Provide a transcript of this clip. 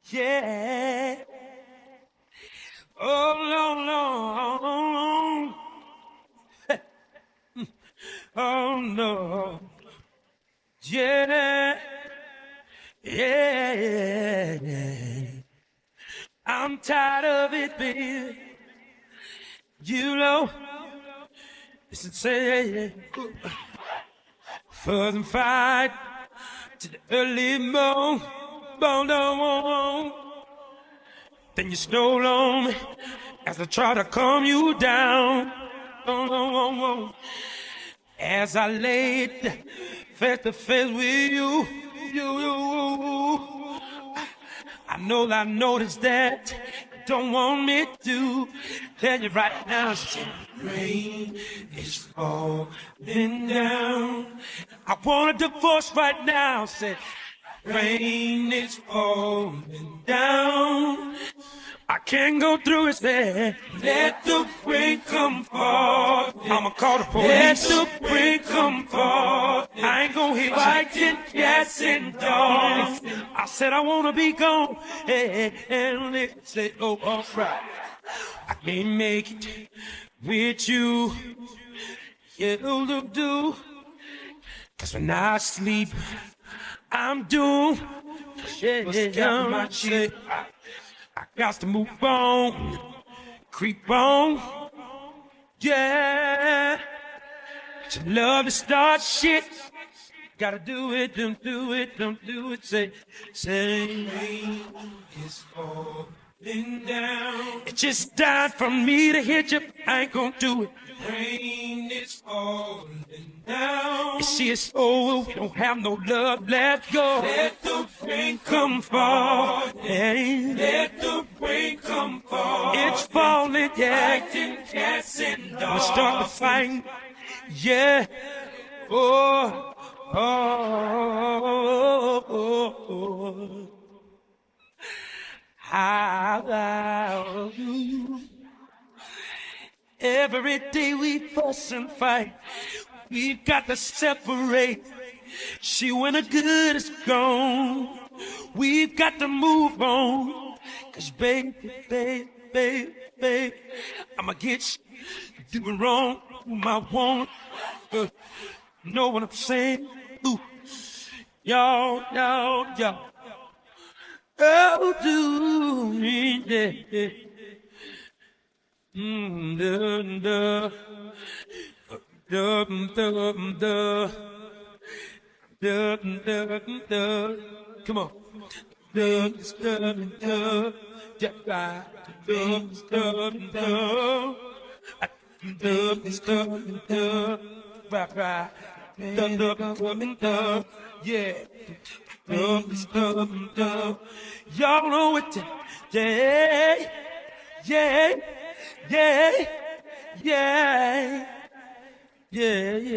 Yeah. Oh, long, long. Oh, no. Yeah. Yeah. I'm tired of it, baby. You know, it's insane. Fuzz and fight to the early morn. Boom. Then you stole on me as I try to calm you down. As I laid face to face with you. I know I noticed that you don't want me to tell you right now. Rain is falling down. I want a divorce right now. Said rain is falling down. I can't go through it. Said let the rain come forth. I'ma call the police. Let the rain come forth. I ain't gonna hit fighting cats and dogs. I said I wanna be gone. And they said, oh, all right. I can't make it with you. You'll do. Cause when I sleep, I'm doomed. Yeah, I got to move on, creep on, yeah. You love to start shit, gotta do it, don't do it. Say, rain is falling down. It's just time for me to hit you, I ain't gonna do it. Rain is falling down. You see, it's over, we don't have no love left, go. Let the rain come fall. Hey. Let the rain come fall. It's falling, yeah. Fighting cats and dogs. We'll start the fight, yeah. Oh. How you? Every day we fuss and fight. We've got to separate. See, when the good is gone, we've got to move on. Cause baby, I'ma get you doing wrong. I want know what I'm saying? Ooh. Y'all. Oh, do me, yeah. Come on. Right. Yeah. Y'all know it. Yeah.